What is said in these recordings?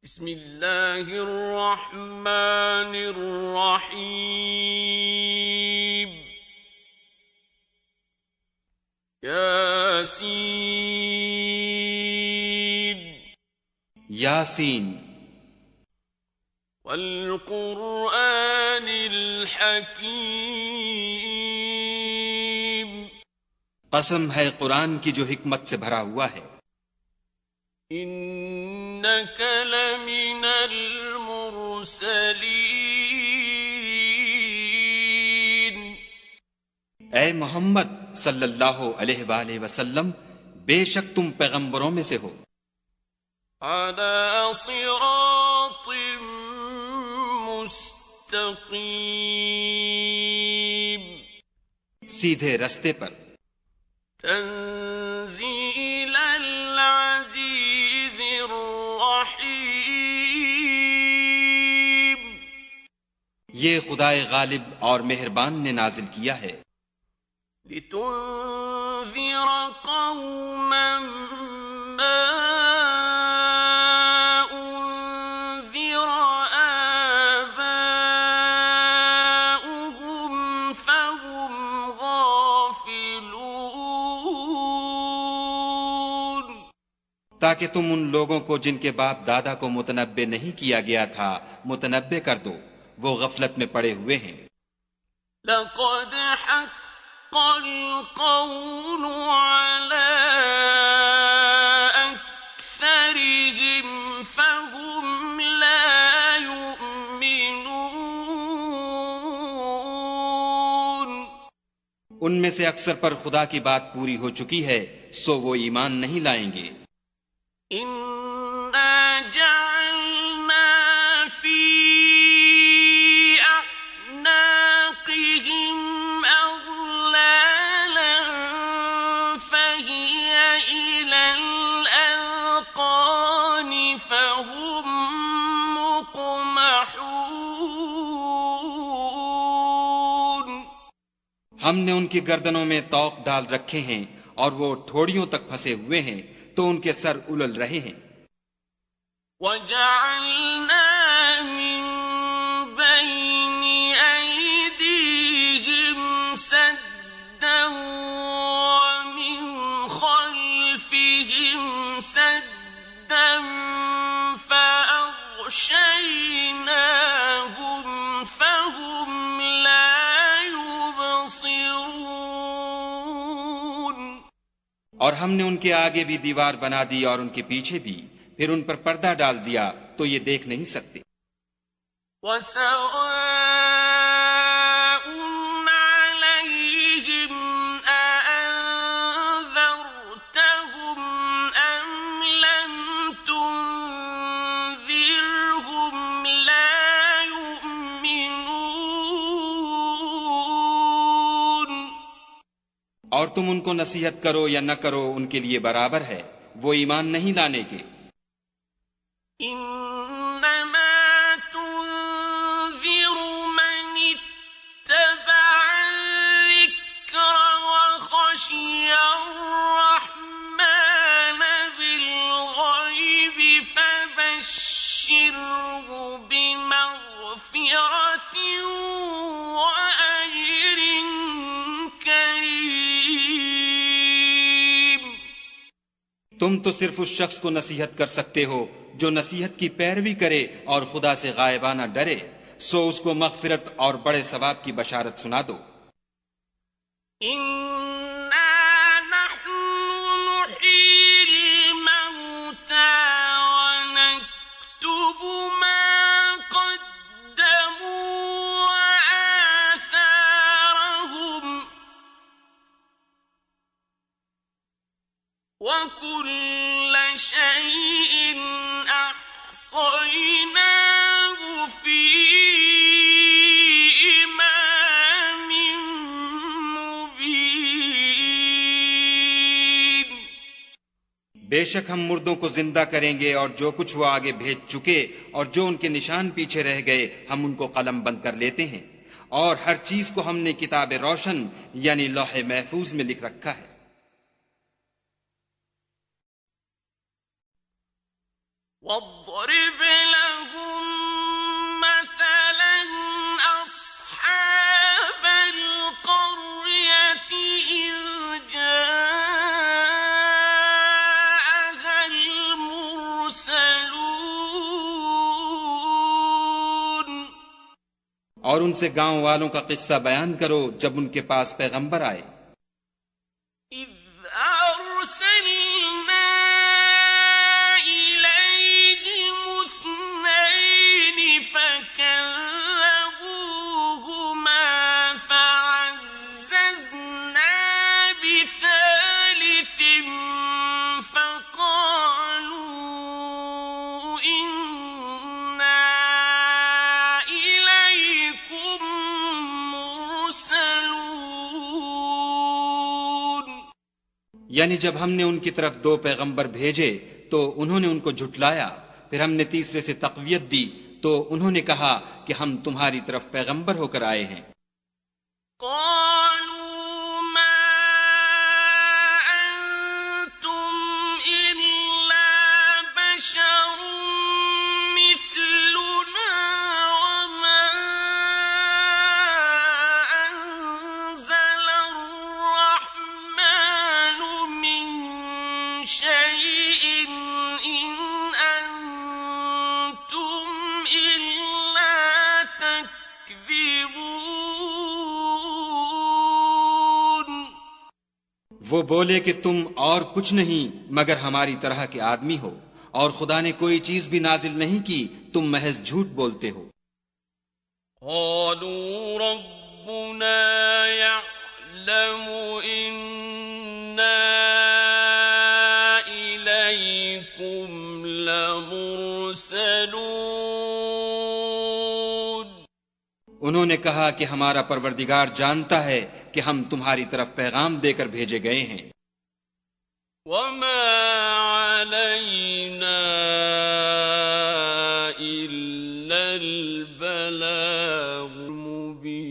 بسم اللہ الرحمن الرحیم یاسین یاسین والقرآن الحکیم قسم ہے قرآن کی جو حکمت سے بھرا ہوا ہے. انک لمن المرسلین اے محمد صلی اللہ علیہ وآلہ وسلم، بے شک تم پیغمبروں میں سے ہو. علی صراط مستقیم سیدھے رستے پر. تنزیل العزیز الرحیم یہ خدائے غالب اور مہربان نے نازل کیا ہے. لتنذر قوما ما انذر آباؤهم فهم غافلون تاکہ تم ان لوگوں کو جن کے باپ دادا کو متنبع نہیں کیا گیا تھا متنبع کر دو، وہ غفلت میں پڑے ہوئے ہیں. لقد حق القول على أكثرهم فهم لا يؤمنون ان میں سے اکثر پر خدا کی بات پوری ہو چکی ہے، سو وہ ایمان نہیں لائیں گے. إنا جعلنا في أعناقهم أغلالا فهي إلى الأذقان فهم مقمحون ہم نے ان کی گردنوں میں طوق ڈال رکھے ہیں اور وہ ٹھوڑیوں تک پھنسے ہوئے ہیں تو ان کے سر الل رہے ہیں. وَجَعَلْنَا مِن بَيْنِ أَيْدِيهِمْ سَدًّا وَمِنْ خَلْفِهِمْ سَدًّا فَأَغْشَيْنَاهُمْ فَهُمْ لَا يُبْصِرُونَ اور ہم نے ان کے آگے بھی دیوار بنا دی اور ان کے پیچھے بھی، پھر ان پر پردہ ڈال دیا تو یہ دیکھ نہیں سکتے. وَسَوَاءٌ عَلَيْهِمْ أَأَنذَرْتَهُمْ أَمْ لَمْ تُنذِرْهُمْ لَا يُؤْمِنُونَ اور تم ان کو نصیحت کرو یا نہ کرو ان کے لیے برابر ہے، وہ ایمان نہیں لانے کے. إنما تنذر من اتبع الذكر وخشي الرحمن بالغيب فبشره بمغفرة وأجر كريم. تم تو صرف اس شخص کو نصیحت کر سکتے ہو جو نصیحت کی پیروی کرے اور خدا سے غائبانہ ڈرے، سو اس کو مغفرت اور بڑے ثواب کی بشارت سنا دو. إنا نحن نحيي الموتى ونكتب ما قدموا وآثارهم وكل شيء أحصيناه في إمام مبين. بے شک ہم مردوں کو زندہ کریں گے اور جو کچھ وہ آگے بھیج چکے اور جو ان کے نشان پیچھے رہ گئے ہم ان کو قلم بند کر لیتے ہیں، اور ہر چیز کو ہم نے کتاب روشن یعنی لوح محفوظ میں لکھ رکھا ہے. واضرب اور ان سے گاؤں والوں کا قصہ بیان کرو جب ان کے پاس پیغمبر آئے. إذ أرسلنا إليهم اثنين فكذبوهما فعززنا بثالث فقالوا إنا إليكم مرسلون. یعنی جب ہم نے ان کی طرف 2 پیغمبر بھیجے تو انہوں نے ان کو جھٹلایا، پھر ہم نے تیسرے سے تقویت دی تو انہوں نے کہا کہ ہم تمہاری طرف پیغمبر ہو کر آئے ہیں. قالوا ما أنتم إلا بشر مثلنا وما أنزل الرحمن من شيء إن أنتم إلا تكذبون. وہ بولے کہ تم اور کچھ نہیں مگر ہماری طرح کے آدمی ہو، اور خدا نے کوئی چیز بھی نازل نہیں کی، تم محض جھوٹ بولتے ہو. قالوا ربنا يعلم إنا إليكم لمرسلون. انہوں نے کہا کہ ہمارا پروردگار جانتا ہے کہ ہم تمہاری طرف پیغام دے کر بھیجے گئے ہیں. وما علينا إلا البلاغ المبين.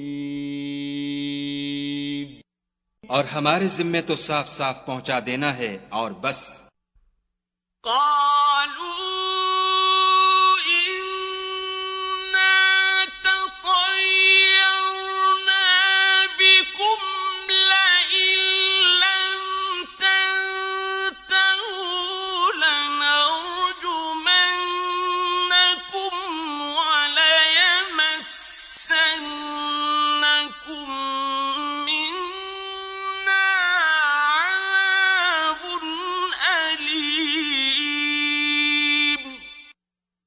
اور ہمارے ذمے تو صاف صاف پہنچا دینا ہے اور بس. قالوا إنا تطيرنا بكم لئن لم تنتهوا لنرجمنكم وليمسنكم منا عذاب أليم.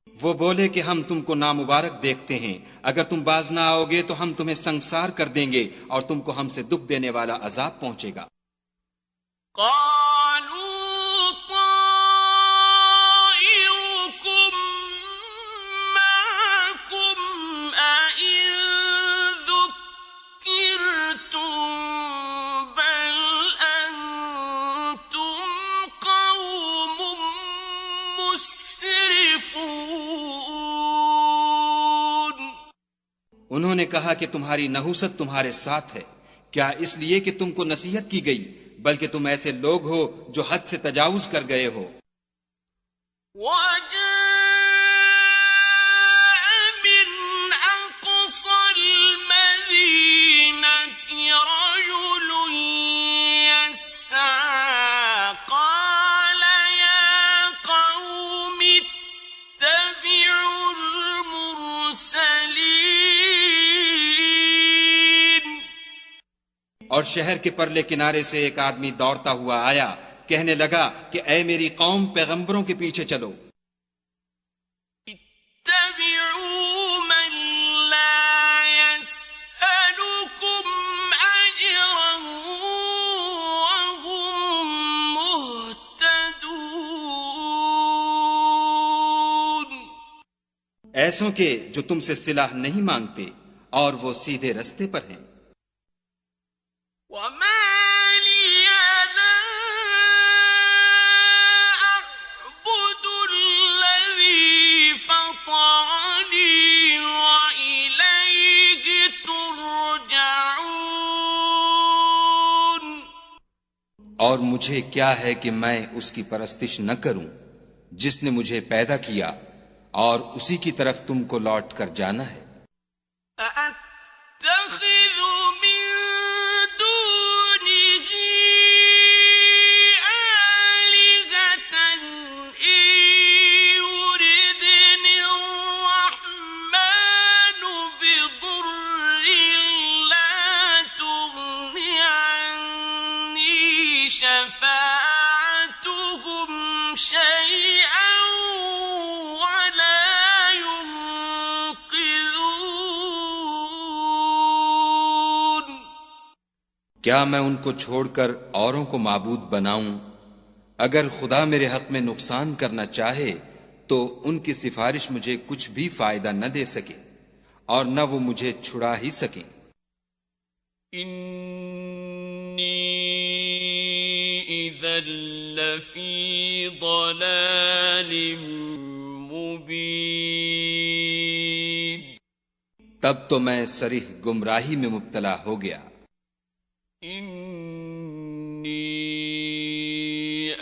وہ بولے کہ ہم تم کو نامبارک دیکھتے ہیں، اگر تم باز نہ آؤ گے تو ہم تمہیں سنسار کر دیں گے اور تم کو ہم سے دکھ دینے والا عذاب پہنچے گا. قالوا طائركم معكم أئن ذكرتم بل أنتم قوم مسرفون. انہوں نے کہا کہ تمہاری نحوست تمہارے ساتھ ہے، کیا اس لیے کہ تم کو نصیحت کی گئی، بلکہ تم ایسے لوگ ہو جو حد سے تجاوز کر گئے ہو. وجاء من أقصى المدينة رجل يسعى قال يا قوم اتبعوا المرسلين. اور شہر کے پرلے کنارے سے ایک آدمی دوڑتا ہوا آیا، کہنے لگا کہ اے میری قوم، پیغمبروں کے پیچھے چلو. اتبعوا من لا يسألكم أجرا وهم مهتدون. ایسوں کے جو تم سے صلہ نہیں مانگتے اور وہ سیدھے رستے پر ہیں. وما لي لا أعبد الذي فطرني وإليه ترجعون. اور مجھے کیا ہے کہ میں اس کی پرستش نہ کروں جس نے مجھے پیدا کیا، اور اسی کی طرف تم کو لوٹ کر جانا ہے. أأتخذ من دونه آلهة إن يردني الرحمن بضر کیا میں ان کو چھوڑ کر اوروں کو معبود بناؤں؟ اگر خدا میرے حق میں نقصان کرنا چاہے تو ان کی سفارش مجھے کچھ بھی فائدہ نہ دے سکے اور نہ وہ مجھے چھڑا ہی سکیں۔ انی اذا لفی ضلال مبین، تب تو میں صریح گمراہی میں مبتلا ہو گیا۔ انی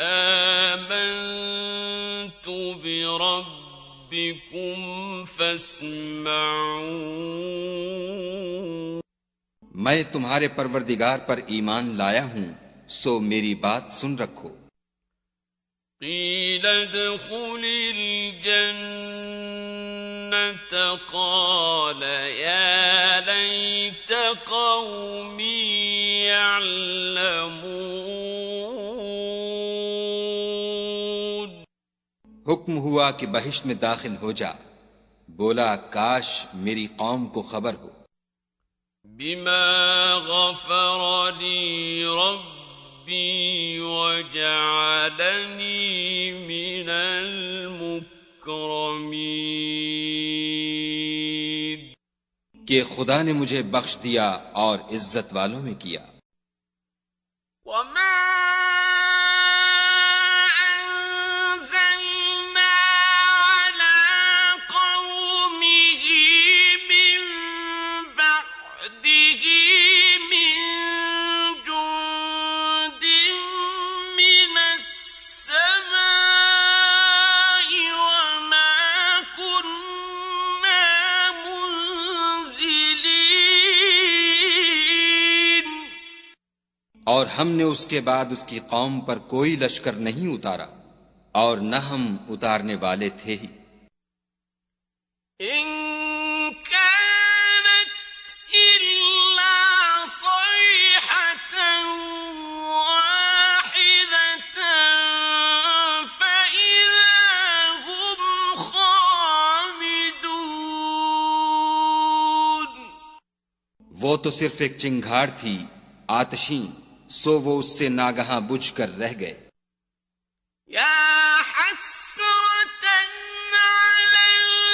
آمنت بربکم فاسمعون، میں تمہارے پروردگار پر ایمان لایا ہوں، سو میری بات سن رکھو۔ قیل ادخل الجنة قال یا لیت قومی یعلمون، حکم ہوا کہ بہشت میں داخل ہو جا، بولا کاش میری قوم کو خبر ہو۔ بما غفر لی ربی وجعلنی من المکرمین، کہ خدا نے مجھے بخش دیا اور عزت والوں میں کیا۔ وما أنزلنا على قومه من بعده من جند من السماء وما كنا منزلين، اور ہم نے اس کے بعد اس کی قوم پر کوئی لشکر نہیں اتارا اور نہ ہم اتارنے والے تھے ہی۔ إن كانت إلا صيحة واحدة فإذا هم خامدون، وہ تو صرف ایک چنگھاڑ تھی آتشیں، سو وہ اس سے ناگہاں بجھ کر رہ گئے۔ يا حسرة على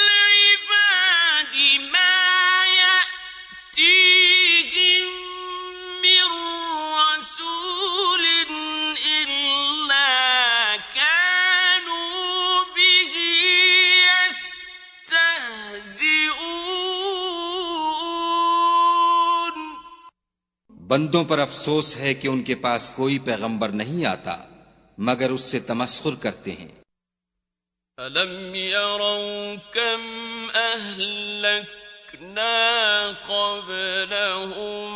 العباد ما يأتيهم من رسول إلا كانوا به يستهزئون، بندوں پر افسوس ہے کہ ان کے پاس کوئی پیغمبر نہیں آتا مگر اس سے تمسخر کرتے ہیں۔ أَلَمْ يَرَوْا كَمْ أَهْلَكْنَا قَبْلَهُمْ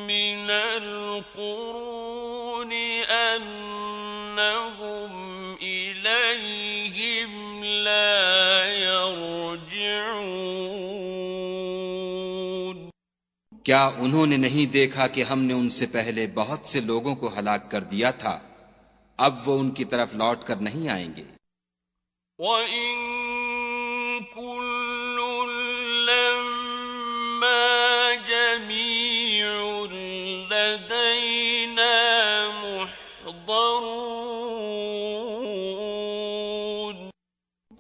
مِنَ الْقُرُونِ أَنَّهُمْ إِلَيْهِمْ لَا يَرْجِعُونَ، کیا انہوں نے نہیں دیکھا کہ ہم نے ان سے پہلے بہت سے لوگوں کو ہلاک کر دیا تھا، اب وہ ان کی طرف لوٹ کر نہیں آئیں گے۔ وَإِن كُلٌّ لَّمَّا جَمِيعٌ لَّدَيْنَا مُحْضَرُونَ،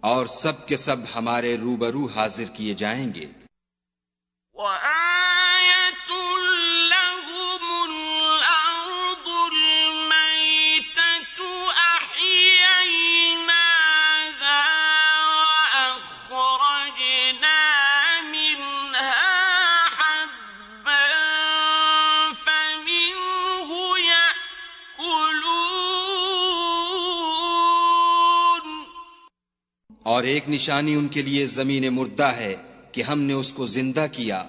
اور سب کے سب ہمارے روبرو حاضر کیے جائیں گے۔ وَآيَةٌ لَّهُمُ الْأَرْضُ الْمَيْتَةُ أَحْيَيْنَاهَا وَأَخْرَجْنَا مِنْهَا حَبًّا فَمِنْهُ يَأْكُلُونَ، اور ایک نشانی ان کے لیے زمین مردہ ہے کہ ہم نے اس کو زندہ کیا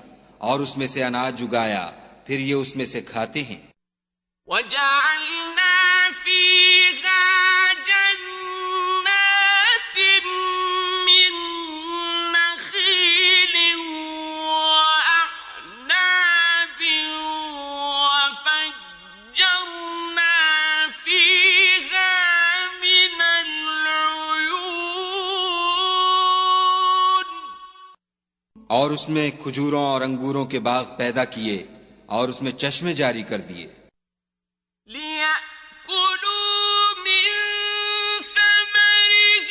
اور اس میں سے اناج اگایا، پھر یہ اس میں سے کھاتے ہیں۔ وَجَعَلْنَا فِيهَا جَنَّاتٍ مِّن نَّخِيلٍ وَأَعْنَابٍ وَفَجَّرْنَا فِيهَا مِنَ الْعُيُونِ، اور اس میں کھجوروں اور انگوروں کے باغ پیدا کیے اور اس میں چشمے جاری کر دیے لِيَأْكُلُوا مِن ثَمَرِهِ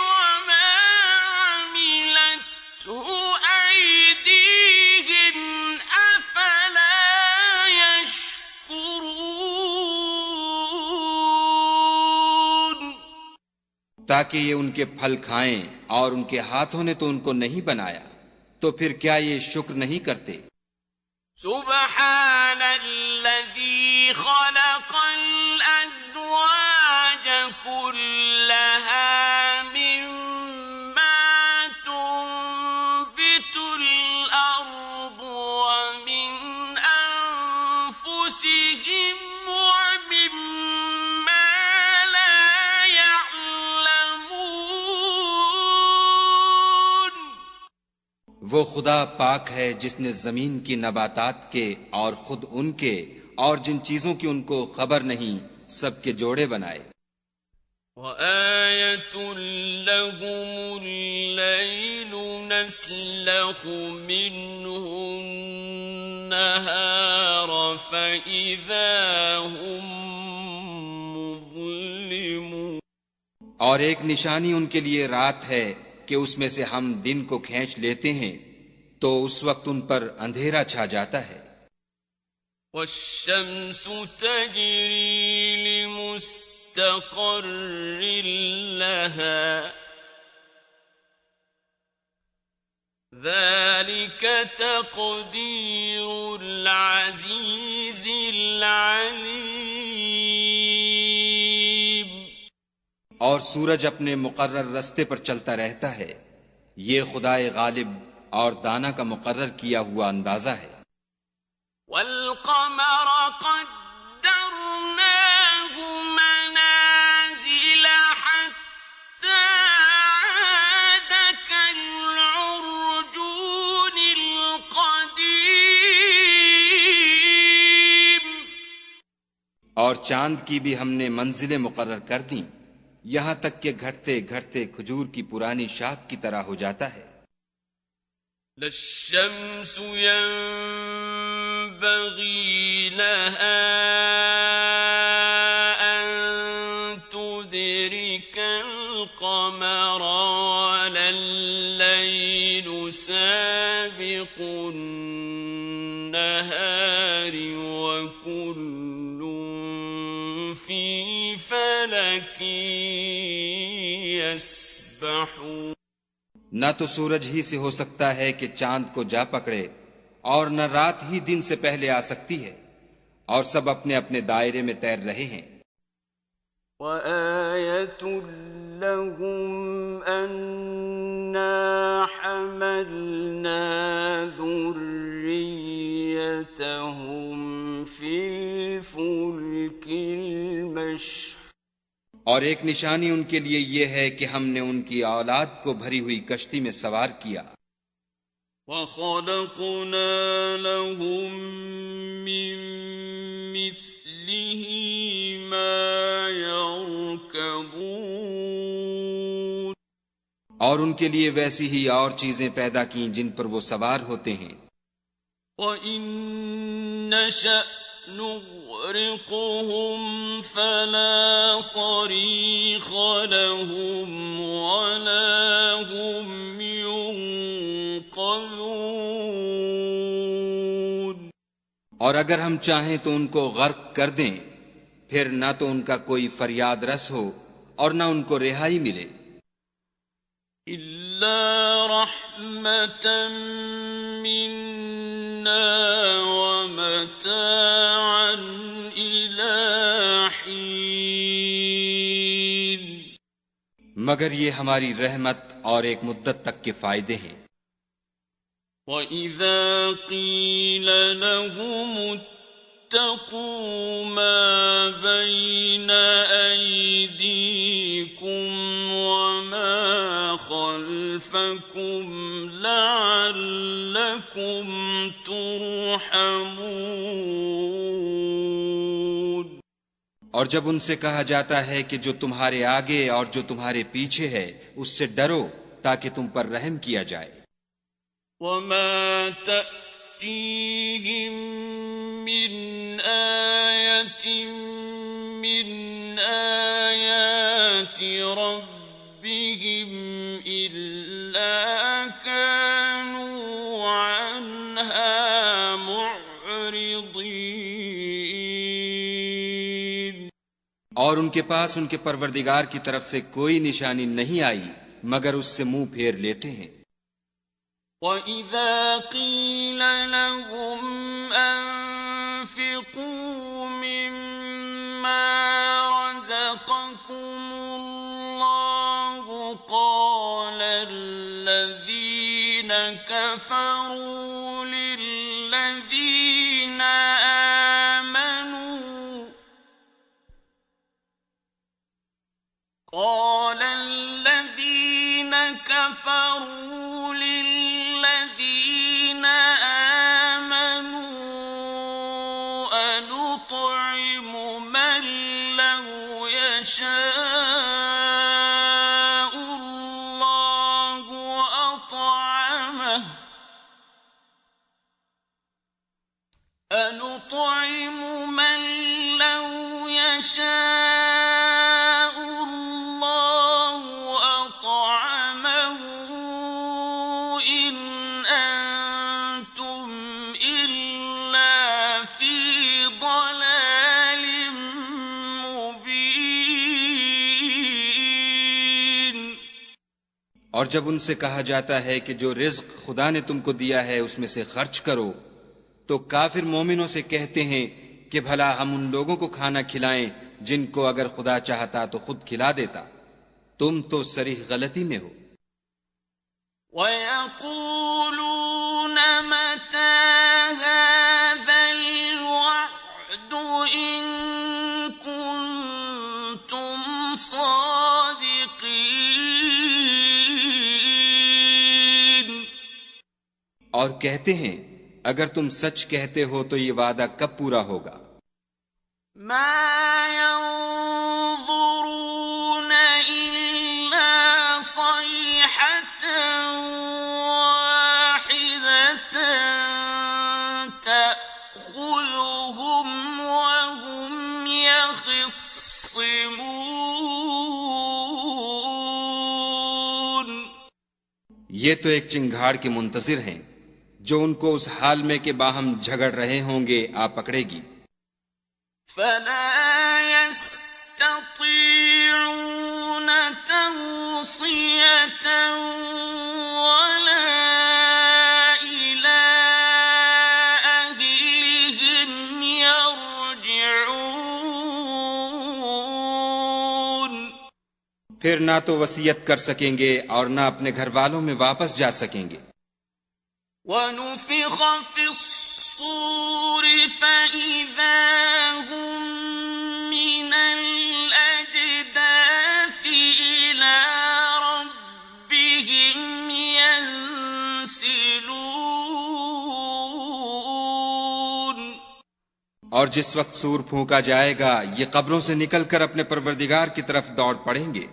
وَمَا عَمِلَتْهُ أَيْدِيهِمْ أَفَلَا يَشْكُرُونَ تاکہ یہ ان کے پھل کھائیں، اور ان کے ہاتھوں نے تو ان کو نہیں بنایا، تو پھر کیا یہ شکر نہیں کرتے؟ سبحان الذي خلق الأزواج كلها مما تنبت الأرض ومن أنفسهم ومما لا يعلمون وہ خدا پاک ہے جس نے زمین کی نباتات کے اور خود ان کے اور جن چیزوں کی ان کو خبر نہیں سب کے جوڑے بنائے۔ وَآيَةٌ لَهُمُ اللَّيْلُ نَسْلَخُ مِنْهُ النَّهَارَ فَإِذَا هُمْ مُظْلِمُونَ اور ایک نشانی ان کے لیے رات ہے کہ اس میں سے ہم دن کو کھینچ لیتے ہیں تو اس وقت ان پر اندھیرا چھا جاتا ہے۔ وَالشَّمْسُ تَجْرِي لِمُسْتَقَرٍّ لَهَا ذَلِكَ تَقْدِيرُ الْعَزِيزِ الْعَلِيمِ اور سورج اپنے مقرر رستے پر چلتا رہتا ہے، یہ خدائے غالب اور دانا کا مقرر کیا ہوا اندازہ ہے۔ وَالْقَمَرَ قَدَّرْنَاهُ مَنَازِلَ حَتَّى عَادَ كَالْعُرْجُونِ الْقَدِيمِ اور چاند کی بھی ہم نے منزلیں مقرر کر دیں، یہاں تک کہ گھٹتے گھٹتے کھجور کی پرانی شاخ کی طرح ہو جاتا ہے۔ لَلشَّمْسُ يَنبَغِي لَهَا أَن تُدْرِكَ الْقَمَرَ وَلَا اللَّيْلُ سَابِقُ النَّهَارِ وَكُلٌّ فِي فَلَكٍ يَسْبَحُونَ نہ تو سورج ہی سے ہو سکتا ہے کہ چاند کو جا پکڑے، اور نہ رات ہی دن سے پہلے آ سکتی ہے، اور سب اپنے اپنے دائرے میں تیر رہے ہیں۔ وَآيَةٌ لَهُمْ أَنَّا حَمَلْنَا ذُرِّيَّتَهُمْ فِي الْفُلْكِ الْمَشْحُونِ اور ایک نشانی ان کے لیے یہ ہے کہ ہم نے ان کی اولاد کو بھری ہوئی کشتی میں سوار کیا۔ وَخَلَقْنَا لَهُم مِّن مِّثْلِهِ مَا يَرْكَبُونَ اور ان کے لیے ویسی ہی اور چیزیں پیدا کیں جن پر وہ سوار ہوتے ہیں۔ وَإِن نَّشَأْ نُغْرِقْهُمْ فَلَا صَرِيخَ لَهُمْ وَلَا هُمْ يُنقَذُونَ اور اگر ہم چاہیں تو ان کو غرق کر دیں، پھر نہ تو ان کا کوئی فریاد رس ہو اور نہ ان کو رہائی ملے۔ إِلَّا رَحْمَةً مِّنَّا وَمَتَاعًا إِلَىٰ حِينٍ مگر یہ ہماری رحمت اور ایک مدت تک کے فائدے ہیں۔ وَإِذَا قِيلَ لَهُمُ اتَّقُوا مَا بَيْنَ أَيْدِيكُمْ وَمَا خَلْفَكُمْ لَعَلَّكُمْ تُرْحَمُونَ اور جب ان سے کہا جاتا ہے کہ جو تمہارے آگے اور جو تمہارے پیچھے ہے اس سے ڈرو تاکہ تم پر رحم کیا جائے۔ وَمَا تَأْتِيهِم تأتيهم من آية من آيات ربهم إلا كانوا عنها معرضين. اور ان کے پاس ان کے پروردگار کی طرف سے کوئی نشانی نہیں آئی مگر اس سے منہ پھیر لیتے ہیں. وَإِذَا قِيلَ لَهُمْ أَنفِقُوا مِمَّا رَزَقَكُمُ اللَّهُ قَالَ الَّذِينَ كَفَرُوا لِلَّذِينَ آمَنُوا أَنُطْعِمُ مَن لَّوْ يَشَاءُ اللَّهُ أَطْعَمَهُ أَنُطْعِمُ مَن لَّوْ يَشَاءُ اللَّهُ أَطْعَمَهُ إِنْ أَنتُمْ إِلَّا فِي ضَلَالٍ مُبِينٍ. اور جب ان سے کہا جاتا ہے کہ جو رزق خدا نے تم کو دیا ہے اس میں سے خرچ کرو تو کافر مومنوں سے کہتے ہیں کہ بھلا ہم ان لوگوں کو کھانا کھلائیں جن کو اگر خدا چاہتا تو خود کھلا دیتا. تم تو صریح غلطی میں ہو. وَيَقُولُونَ مَتَى هَذَا الْوَعْدُ إِن كُنتُمْ صَادِقِينَ. اور کہتے ہیں اگر تم سچ کہتے ہو تو یہ وعدہ کب پورا ہوگا؟ مَا يَنظُرُونَ إِلَّا صَيْحَةً وَاحِدَةً تَأْخُذُهُمْ وَهُمْ يَخِصِّمُونَ. یہ تو ایک چنگھاڑ کے منتظر ہیں جو ان کو اس حال میں کہ باہم جھگڑ رہے ہوں گے آ پکڑے گی. فَلَا يَسْتَطِيعُونَ تَوْصِيَةً وَلَا إِلَىٰ أَهْلِهِمْ يَرْجِعُونَ. پھر نہ تو وصیت کر سکیں گے اور نہ اپنے گھر والوں میں واپس جا سکیں گے. وَنُفِخَ فِي الصُّورِ فَإِذَا هُم مِّنَ الْأَجْدَاثِ إِلَىٰ رَبِّهِمْ يَنسِلُونَ. اور جس وقت سور پھونکا جائے گا یہ قبروں سے نکل کر اپنے پروردگار کی طرف دوڑ پڑیں گے.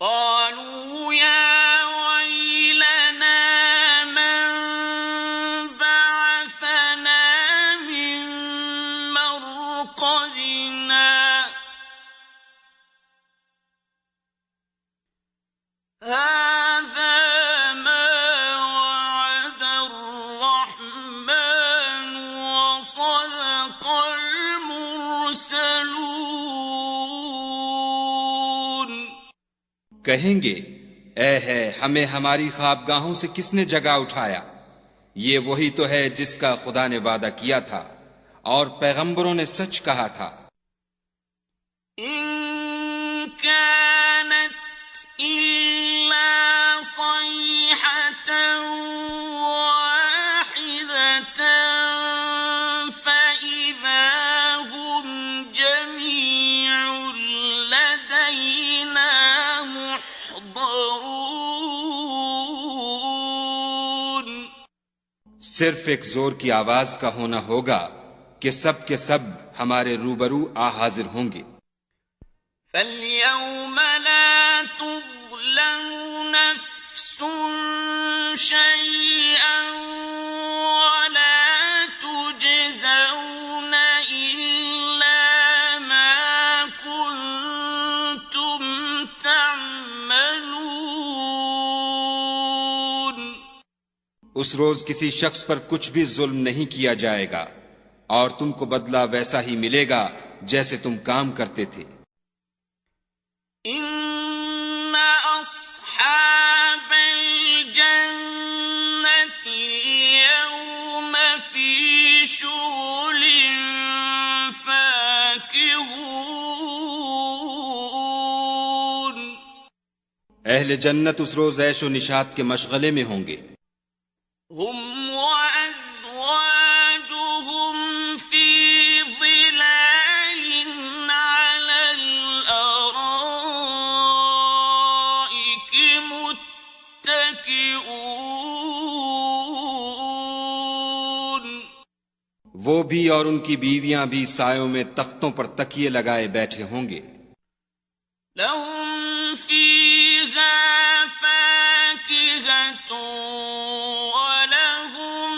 قالوا يا ويلنا من بعثنا من مرقدنا هذا ما وعد الرحمن وصدق المرسلون. کہیں گے اے ہے ہمیں ہماری خوابگاہوں سے کس نے جگا اٹھایا. یہ وہی تو ہے جس کا خدا نے وعدہ کیا تھا اور پیغمبروں نے سچ کہا تھا. إن كانت إلا صيحة واحدة فإذا هم جميع لدينا محضرون. صرف ایک زور کی آواز کا ہونا ہوگا کہ سب کے سب ہمارے روبرو آ حاضر ہوں گے. فَالْيَوْمَ لَا تُظْلَمُ نَفْسٌ شَيْئًا اس روز کسی شخص پر کچھ بھی ظلم نہیں کیا جائے گا اور تم کو بدلہ ویسا ہی ملے گا جیسے تم کام کرتے تھے۔ ان اصحاب الجنة اليوم في شغل فاكهون، اہل جنت اس روز عیش و نشاط کے مشغلے میں ہوں گے۔ هم وازواجهم في ظلال على الارائك متكئون، وہ بھی اور ان کی بیویاں بھی سایوں میں تختوں پر تکیے لگائے بیٹھے ہوں گے۔ لهم فيها فاكهة ولهم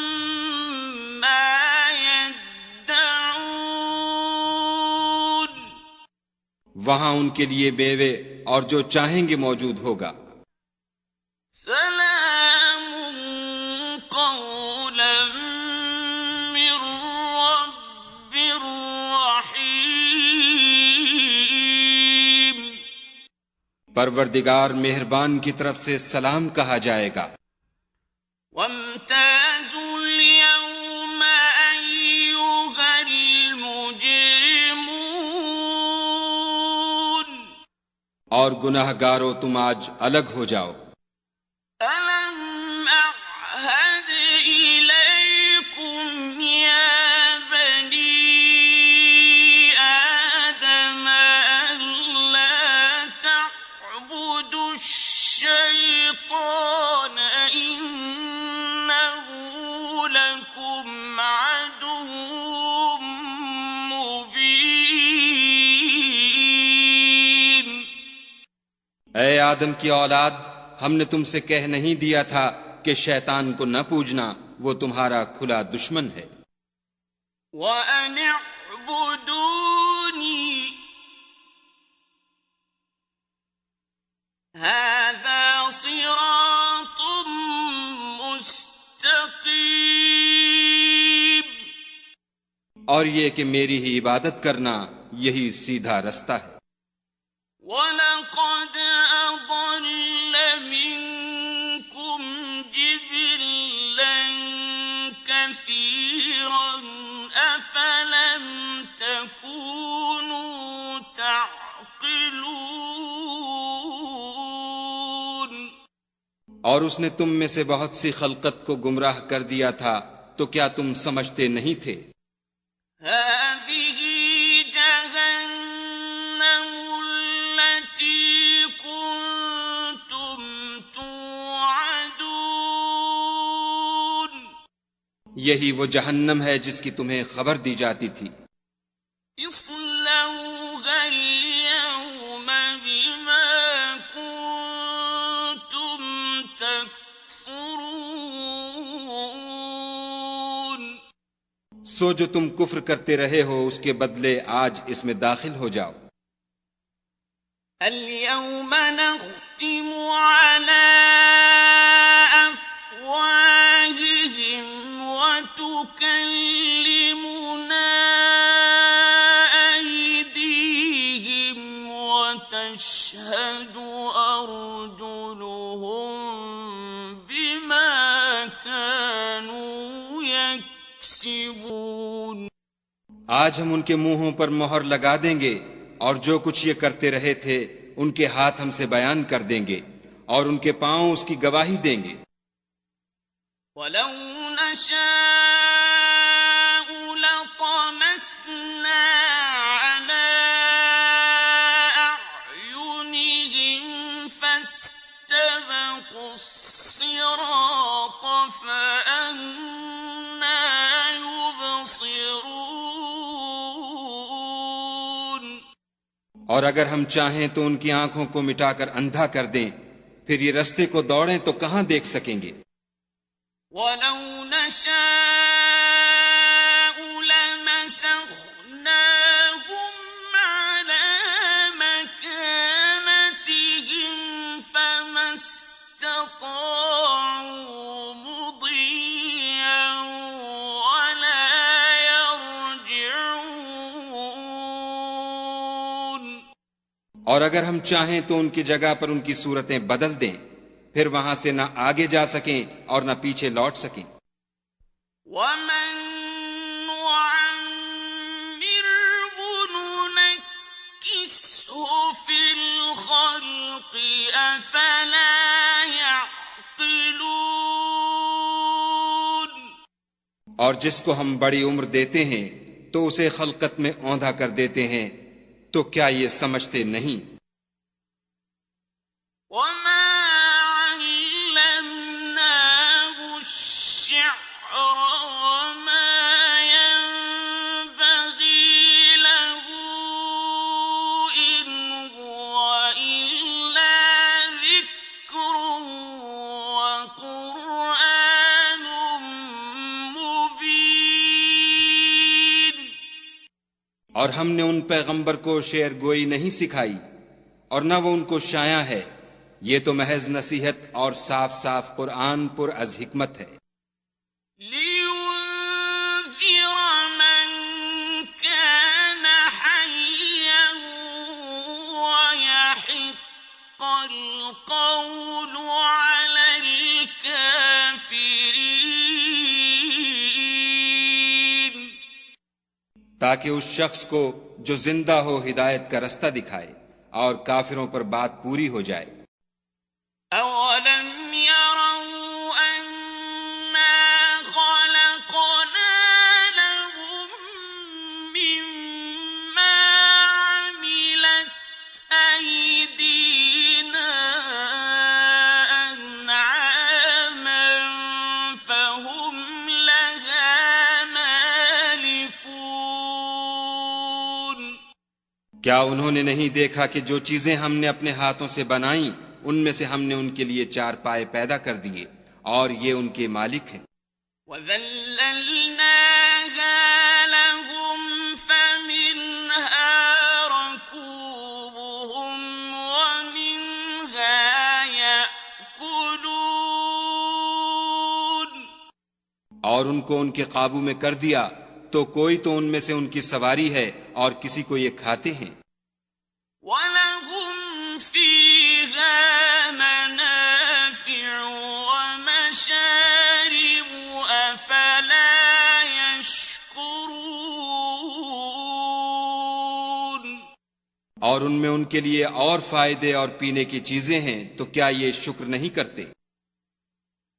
ما يدعون، وہاں ان کے لیے میوے اور جو چاہیں گے موجود ہوگا۔ سلام قولا من رب رحيم، پروردگار مہربان کی طرف سے سلام کہا جائے گا۔ وامتازوا اليوم أيها المجرمون، اور گناہ گارو تم آج الگ ہو جاؤ۔ ألم أعهد إليكم يا بني آدم ألا تعبدوا الشيطان إنه لكم عدو مبين، اے آدم کی اولاد، ہم نے تم سے کہہ نہیں دیا تھا کہ شیطان کو نہ پوجنا، وہ تمہارا کھلا دشمن ہے۔ وَأَنِ اعْبُدُونِي هَذَا صِرَاطٌ مُسْتَقِيمٌ، اور یہ کہ میری ہی عبادت کرنا یہی سیدھا رستہ ہے۔ وَلَقَدْ أَضَلَّ مِنكُمْ جِبِلًّا كَثِيرًا أَفَلَمْ تَكُونُوا تَعْقِلُونَ، اور اس نے تم میں سے بہت سی خلقت کو گمراہ کر دیا تھا، تو کیا تم سمجھتے نہیں تھے؟ هَذِهِ جَهَنَّمُ الَّتِي كُنتُمْ تُوعَدُونَ، یہی وہ جہنم ہے جس کی تمہیں خبر دی جاتی تھی۔ اصلوها اليوم بما كنتم تكفرون، سو جو تم کفر کرتے رہے ہو اس کے بدلے آج اس میں داخل ہو جاؤ۔ اليوم نختم على أفواههم وتكلمنا أيديهم وتشهد أرجلهم بما كانوا يكسبون، آج ہم ان کے منہوں پر مہر لگا دیں گے اور جو کچھ یہ کرتے رہے تھے ان کے ہاتھ ہم سے بیان کر دیں گے اور ان کے پاؤں اس کی گواہی دیں گے۔ وَلَوْ نَشَاءُ لَطَمَسْنَا عَلَىٰ أَعْيُنِهِمْ فَاسْتَبَقُوا الصِّرَاطَ فَأَنَّىٰ يُبْصِرُونَ، اور اگر ہم چاہیں تو ان کی آنکھوں کو مٹا کر اندھا کر دیں، پھر یہ رستے کو دوڑیں تو کہاں دیکھ سکیں گے۔ وَلَوْ نَشَاءُ لَمَسَخْنَاهُمْ عَلَىٰ مَكَانَتِهِمْ فَمَا اسْتَطَاعُوا مُضِيًّا، اور اگر ہم چاہیں تو ان کی جگہ پر ان کی صورتیں بدل دیں، پھر وہاں سے نہ آگے جا سکیں اور نہ پیچھے لوٹ سکیں۔ وَمَن نُّعَمِّرْهُ نُنَكِّسْهُ فِي الْخَلْقِ أَفَلَا يَعْقِلُونَ۔ اور جس کو ہم بڑی عمر دیتے ہیں تو اسے خلقت میں اوندھا کر دیتے ہیں، تو کیا یہ سمجھتے نہیں؟ وَمَا عَلَّمْنَاهُ الشِّعْرَ وَمَا يَنبَغِي لَهُ إِنْ هُوَ إِلَّا ذِكْرٌ وَقُرْآنٌ مُّبِينٌ۔ اور ہم نے ان پیغمبر کو شعر گوئی نہیں سکھائی اور نہ وہ ان کو شایع ہے، یہ تو محض نصیحت اور صاف صاف قرآن پر از حکمت ہے۔ لِيُنذِرَ مَن كَانَ حَيًّا وَيَحِقَّ الْقَوْلُ عَلَى الْكَافِرِينَ۔ تاکہ اس شخص کو جو زندہ ہو ہدایت کا رستہ دکھائے اور کافروں پر بات پوری ہو جائے۔ أَوَلَمْ يَرَوْا أَنَّا خَلَقْنَا لَهُم مِّمَّا عَمِلَتْ أَيْدِينَا أَنْعَامًا فَهُمْ لَهَا مَالِكُونَ۔ کیا انہوں نے نہیں دیکھا کہ جو چیزیں ہم نے اپنے ہاتھوں سے بنائیں ان میں سے ہم نے ان کے لیے چار پائے پیدا کر دیے اور یہ ان کے مالک ہیں۔ وَذَلَّلْنَاهَا لَهُمْ فَمِنْهَا رَكُوبُهُمْ وَمِنْهَا يَأْكُلُونَ۔ اور ان کو ان کے قابو میں کر دیا تو کوئی تو ان میں سے ان کی سواری ہے اور کسی کو یہ کھاتے ہیں۔ وَلَهُمْ فِيهَا مَنَافِعُ وَمَشَارِبُ أَفَلَا يَشْكُرُونَ۔ اور ان میں ان کے لیے اور فائدے اور پینے کی چیزیں ہیں تو کیا یہ شکر نہیں کرتے؟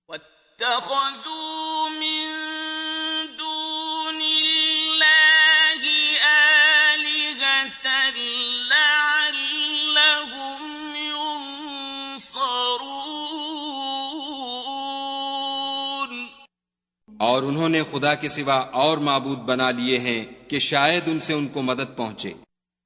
وَاتَّخَذُوا مِن دُونِ اللَّهِ آلِهَةً لَّعَلَّهُمْ يُنصَرُونَ۔ اور انہوں نے خدا کے سوا اور معبود بنا لیے ہیں کہ شاید ان سے ان کو مدد پہنچے۔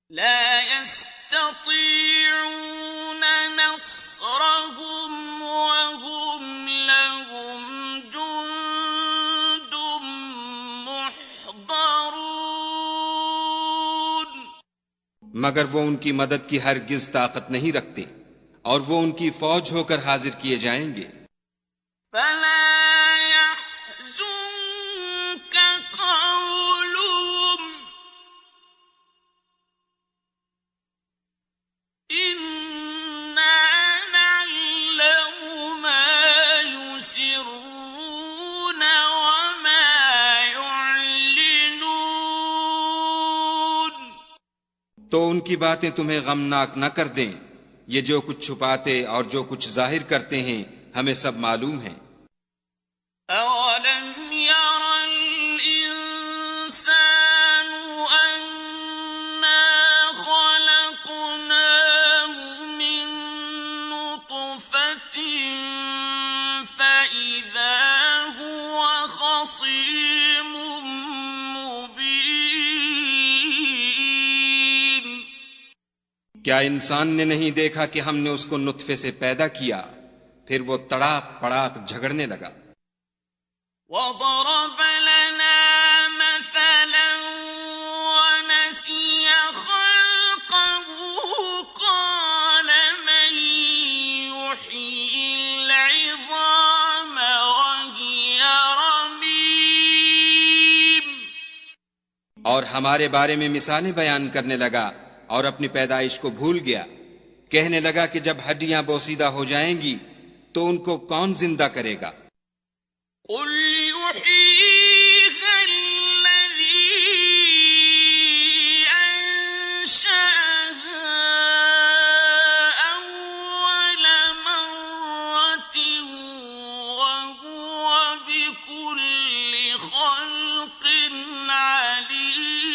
لا يستطيعون نصرهم وهم لهم جند محضرون۔ مگر وہ ان کی مدد کی ہرگز طاقت نہیں رکھتے اور وہ ان کی فوج ہو کر حاضر کیے جائیں گے۔ فلا يحزنك قولهم إنا نعلم ما يسرون وما يعلنون۔ تو ان کی باتیں تمہیں غمناک نہ کر دیں، یہ جو کچھ چھپاتے اور جو کچھ ظاہر کرتے ہیں ہمیں سب معلوم ہے۔ أَوَلَمْ يَرَ الْإِنسَانُ أَنَّا خَلَقْنَاهُ مِن نُّطْفَةٍ فَإِذَا هُوَ خَصِيمٌ مُّبِينٌ۔ کیا انسان نے نہیں دیکھا کہ ہم نے اس کو نطفے سے پیدا کیا، پھر وہ تڑاک پڑاک جھگڑنے لگا۔ وَضَرَبَ لَنَا مَثَلًا وَنَسِيَ خَلْقَهُ قَالَ مَن يُحْيِي الْعِظَامَ وَهِيَ رَمِيمٌ۔ اور ہمارے بارے میں مثالیں بیان کرنے لگا اور اپنی پیدائش کو بھول گیا. کہنے لگا کہ جب ہڈیاں بوسیدہ ہو جائیں گی تو ان کو کون زندہ کرے گا؟ قل يحييها الذي أنشأها أول مرة وهو بكل خلق عليم.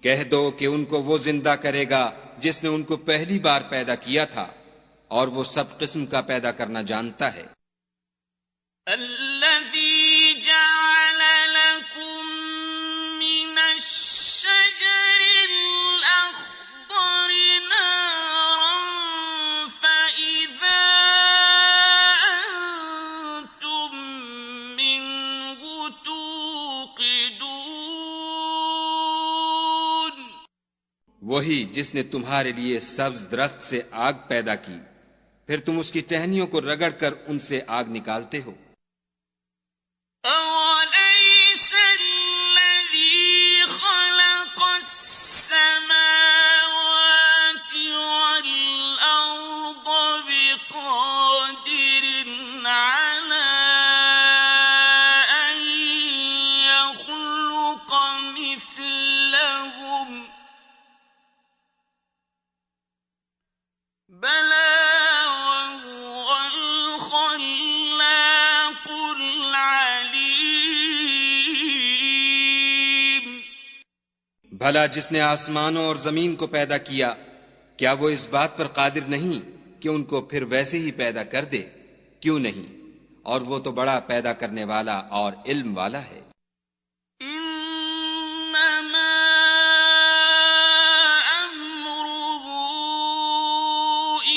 کہہ دو کہ ان کو وہ زندہ کرے گا جس نے ان کو پہلی بار پیدا کیا تھا، اور وہ سب قسم کا پیدا کرنا جانتا ہے. الذي جعل لكم من الشجر الأخضر نارا فإذا أنتم منه توقدون. وہی جس نے تمہارے لیے سبز درخت سے آگ پیدا کی، پھر تم اس کی ٹہنیوں کو رگڑ کر ان سے آگ نکالتے ہو. أَوَلَيْسَ الَّذِي خَلَقَ السَّمَاوَاتِ وَالْأَرْضَ بِقَادِرٍ عَلَىٰ أَن يَخْلُقَ مِثْلَهُم ۚ بَلَىٰ وَهُوَ الْخَلَّاقُ الْعَلِيمُ. بھلا جس نے آسمانوں اور زمین کو پیدا کیا، کیا وہ اس بات پر قادر نہیں کہ ان کو پھر ویسے ہی پیدا کر دے؟ کیوں نہیں؟ اور وہ تو بڑا پیدا کرنے والا اور علم والا ہے. إنما أمره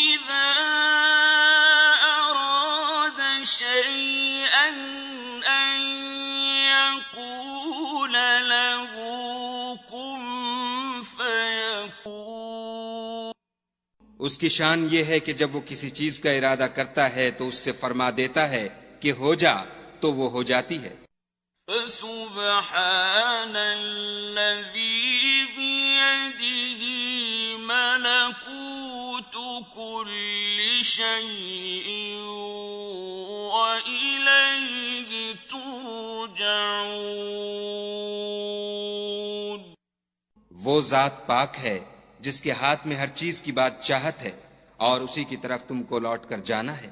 إذا أراد شيئا أن يقول له كن فيكون. اس کی شان یہ ہے کہ جب وہ کسی چیز کا ارادہ کرتا ہے تو اس سے فرما دیتا ہے کہ ہو جا، تو وہ ہو جاتی ہے. فسبحان الذي بيده ملكوت كل شيء وإليه ترجعون. وہ ذات پاک ہے جس کے ہاتھ میں ہر چیز کی بات چاہت ہے، اور اسی کی طرف تم کو لوٹ کر جانا ہے.